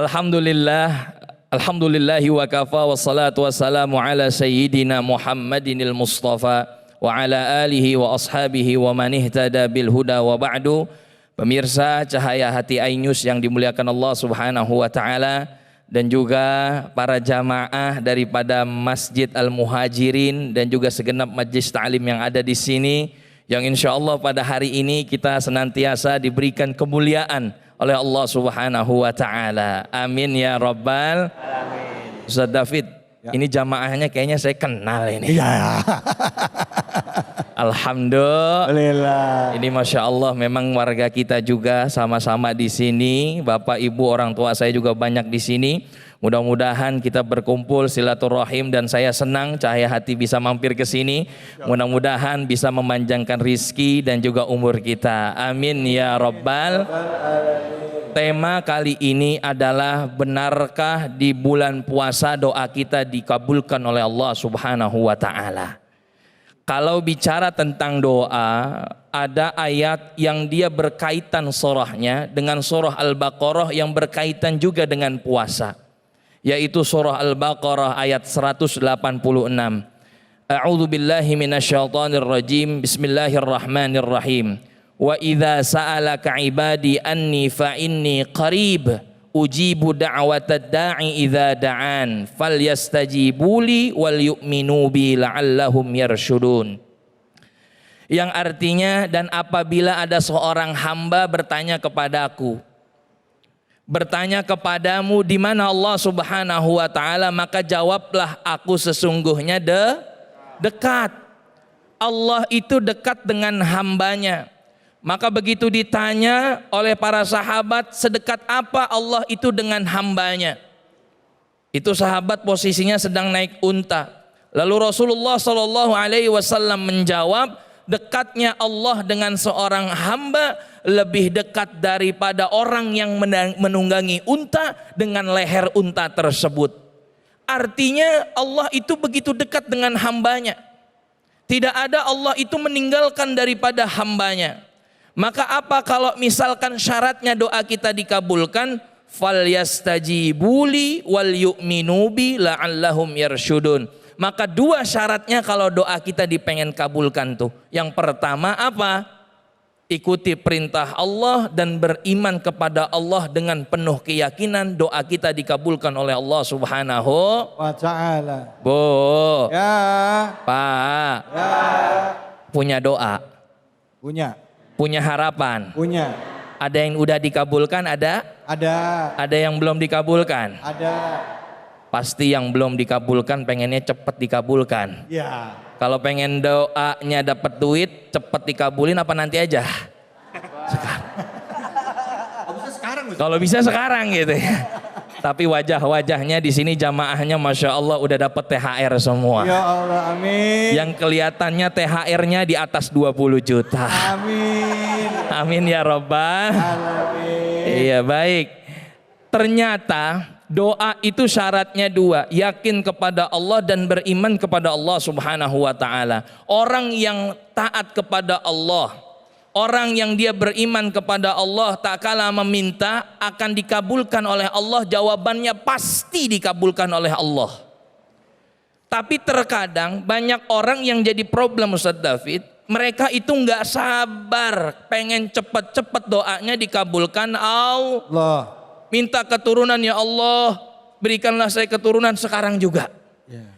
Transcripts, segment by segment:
Alhamdulillah, alhamdulillahi wa kafa wassalatu wassalamu ala sayyidina Muhammadinil Mustafa wa ala alihi wa ashabihi wa man ihtada bil huda wa ba'du. Pemirsa Cahaya Hati Ainus yang dimuliakan Allah Subhanahu wa taala dan juga para jamaah daripada Masjid Al-Muhajirin dan juga segenap majlis ta'lim yang ada di sini, yang insyaallah pada hari ini kita senantiasa diberikan kemuliaan oleh Allah Subhanahu wa taala. Amin ya rabbal alamin. Ustaz David, ya. Ini jamaahnya kayaknya saya kenal ini. Iya. Alhamdulillah. Ini Masya Allah memang warga kita juga sama-sama di sini. Bapak Ibu orang tua saya juga banyak di sini. Mudah-mudahan kita berkumpul silaturahim dan saya senang Cahaya Hati bisa mampir ke sini. Mudah-mudahan bisa memanjangkan rizki dan juga umur kita. Amin ya rabbal. Tema kali ini adalah benarkah di bulan puasa doa kita dikabulkan oleh Allah Subhanahu wa taala. Kalau bicara tentang doa, ada ayat yang dia berkaitan surahnya dengan surah Al-Baqarah yang berkaitan juga dengan puasa, yaitu surah Al-Baqarah ayat 186. A'udzu billahi minasyaitonir rajim. Bismillahirrahmanirrahim. Wa idza sa'alaka 'ibadi anni fa inni qarib ujibu da'watad da'i idza da'an falyastajibuli wal yu'minu bi la'allahum yarshudun. Yang artinya, dan apabila ada seorang hamba bertanya kepadaku, bertanya kepadamu di mana Allah Subhanahu wa taala, maka jawablah aku sesungguhnya dekat. Allah itu dekat dengan hambanya. Maka begitu ditanya oleh para sahabat, sedekat apa Allah itu dengan hambanya? Itu sahabat posisinya sedang naik unta. Lalu Rasulullah SAW menjawab, dekatnya Allah dengan seorang hamba lebih dekat daripada orang yang menunggangi unta dengan leher unta tersebut. Artinya Allah itu begitu dekat dengan hambanya. Tidak ada Allah itu meninggalkan daripada hambanya. Maka apa kalau misalkan syaratnya doa kita dikabulkan? Falyastajibuli wal yu'minu bi la'allahum yarshudun. Maka dua syaratnya kalau doa kita dipengen kabulkan tuh. Yang pertama apa? Ikuti perintah Allah dan beriman kepada Allah dengan penuh keyakinan doa kita dikabulkan oleh Allah Subhanahu wa taala. Bu. Ya. Pak. Ya. Punya doa? Punya. Punya harapan? Punya. Ada yang udah dikabulkan? Ada? Ada. Ada yang belum dikabulkan? Ada. Pasti yang belum dikabulkan pengennya cepat dikabulkan. Ya. Kalau pengen doanya dapat duit cepat dikabulin apa nanti aja? Sekarang. Kalau bisa sekarang gitu ya. Tapi wajah-wajahnya di sini jamaahnya Masya Allah udah dapat THR semua. Ya Allah, amin. Yang kelihatannya THR-nya di atas 20 juta. Amin. Amin ya Rabbal. Amin. Iya baik. Ternyata doa itu syaratnya dua. Yakin kepada Allah dan beriman kepada Allah Subhanahu wa taala. Orang yang taat kepada Allah, orang yang dia beriman kepada Allah, tak kalah meminta akan dikabulkan oleh Allah, jawabannya pasti dikabulkan oleh Allah. Tapi terkadang banyak orang yang jadi problem Ustaz David, mereka itu nggak sabar, pengen cepet-cepet doanya dikabulkan Allah. Minta keturunan, ya Allah berikanlah saya keturunan sekarang juga.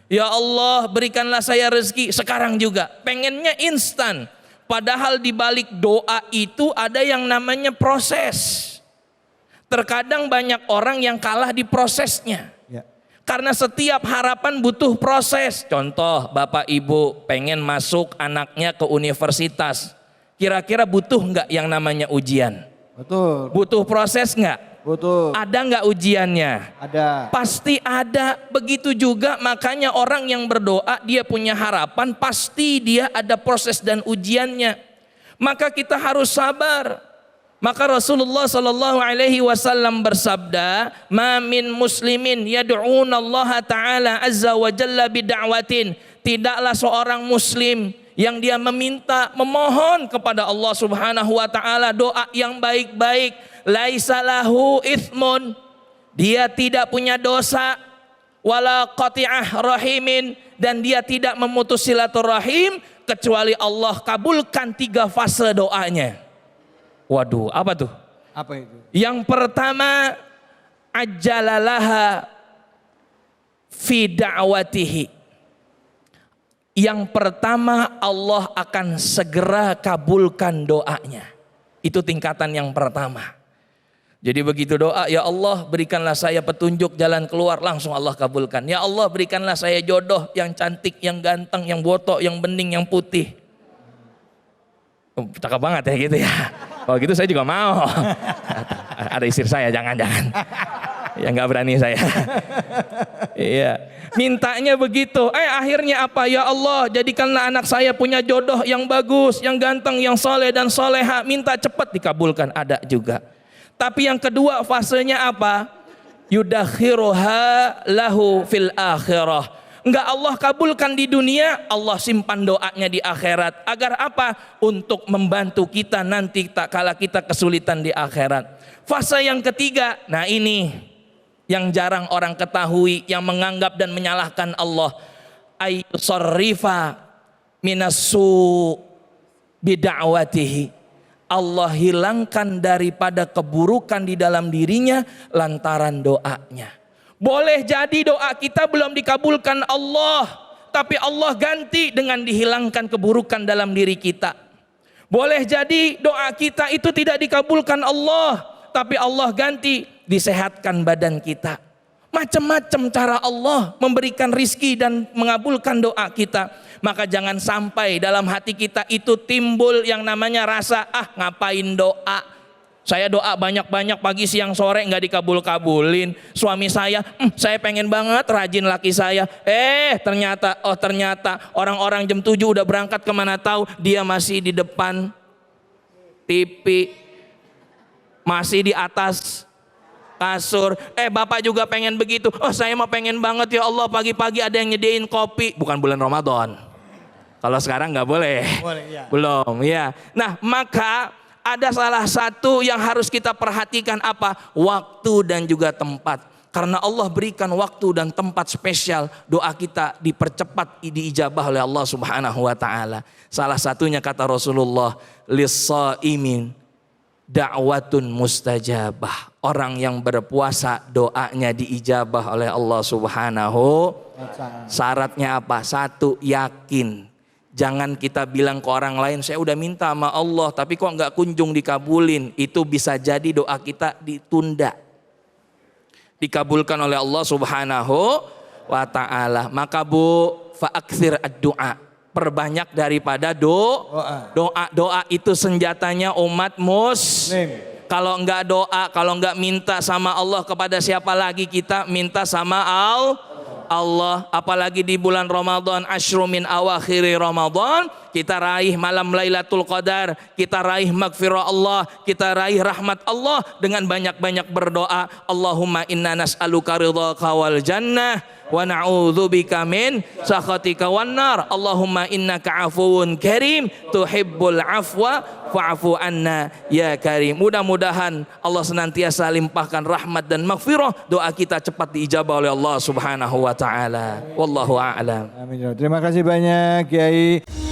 Ya Allah berikanlah saya rezeki sekarang juga. Pengennya instan. Padahal di balik doa itu ada yang namanya proses. Terkadang banyak orang yang kalah di prosesnya. Ya. Karena setiap harapan butuh proses. Contoh, Bapak Ibu pengen masuk anaknya ke universitas. Kira-kira butuh nggak yang namanya ujian? Betul. Butuh proses nggak? Betul. Ada nggak ujiannya? Ada. Pasti ada. Begitu juga makanya orang yang berdoa dia punya harapan, pasti dia ada proses dan ujiannya. Maka kita harus sabar. Maka Rasulullah SAW bersabda, "Ma min muslimin yad'una Allah Ta'ala azza wa jalla bid'awatin." Tidaklah seorang muslim yang dia meminta, memohon kepada Allah Subhanahu wa taala doa yang baik-baik, laisa lahu ithmun, dia tidak punya dosa, wala qati'ah rahimin, dan dia tidak memutus silaturahim, kecuali Allah kabulkan 3 fase doanya. Waduh, apa tuh? Apa itu? Yang pertama, ajjalalaha fi da'watihi. Yang pertama, Allah akan segera kabulkan doanya. Itu tingkatan yang pertama. Jadi begitu doa, ya Allah berikanlah saya petunjuk jalan keluar, langsung Allah kabulkan. Ya Allah berikanlah saya jodoh yang cantik, yang ganteng, yang botok, yang bening, yang putih. Cakep banget ya gitu ya. Kalau gitu saya juga mau. Ada istri saya, jangan-jangan. Ya nggak berani saya. Iya. Mintanya begitu. Akhirnya apa? Ya Allah jadikanlah anak saya punya jodoh yang bagus, yang ganteng, yang soleh dan soleha. Minta cepat dikabulkan. Ada juga. Tapi yang kedua fasenya apa? Yudakhiruha lahu fil akhirah. Enggak Allah kabulkan di dunia, Allah simpan doanya di akhirat. Agar apa? Untuk membantu kita nanti tak kala kita kesulitan di akhirat. Fase yang ketiga, nah ini yang jarang orang ketahui, yang menganggap dan menyalahkan Allah. Ayyusarrifa minassu bida'watihi. Allah hilangkan daripada keburukan di dalam dirinya lantaran doanya. Boleh jadi doa kita belum dikabulkan Allah, tapi Allah ganti dengan dihilangkan keburukan dalam diri kita. Boleh jadi doa kita itu tidak dikabulkan Allah, tapi Allah ganti disehatkan badan kita. Macam-macam cara Allah memberikan rizki dan mengabulkan doa kita. Maka jangan sampai dalam hati kita itu timbul yang namanya rasa, ngapain doa. Saya doa banyak-banyak pagi siang sore nggak dikabul-kabulin. Suami saya pengen banget rajin laki saya. Ternyata orang-orang jam 7 udah berangkat kemana tahu, dia masih di depan TV, masih di atas kasur. Bapak juga pengen begitu. Saya mah pengen banget ya Allah pagi-pagi ada yang nyediain kopi. Bukan bulan Ramadan. Kalau sekarang nggak boleh. Ya. Belum ya. Nah maka ada salah satu yang harus kita perhatikan apa? Waktu dan juga tempat. Karena Allah berikan waktu dan tempat spesial, doa kita dipercepat, diijabah oleh Allah Subhanahu wa taala. Salah satunya kata Rasulullah, lis-shaimin da'watun mustajabah. Orang yang berpuasa doanya diijabah oleh Allah Subhanahu. Syaratnya apa? 1, yakin. Jangan kita bilang ke orang lain, saya udah minta sama Allah tapi kok nggak kunjung dikabulin. Itu bisa jadi doa kita ditunda, dikabulkan oleh Allah Subhanahu wa ta'ala. Maka Bu, fa'akthir ad-du'a, perbanyak daripada doa. Doa itu senjatanya umat muslim. Kalau enggak doa, kalau enggak minta sama Allah, kepada siapa lagi kita minta? Sama Allah. Apalagi di bulan Ramadan, asyru min awakhiri Ramadan, kita raih malam Lailatul Qadar, kita raih magfirah Allah, kita raih rahmat Allah dengan banyak-banyak berdoa. Allahumma inna nas'aluka ridhaka wal jannah wa na'udzubika min sakhatika wan nar. Allahumma innaka afuwun karim tuhibbul afwa fa'fu anna ya karim. Mudah-mudahan Allah senantiasa limpahkan rahmat dan maghfirah, doa kita cepat diijabah oleh Allah Subhanahu wa taala. Wallahu a'lam. Amin. Terima kasih banyak Kiai.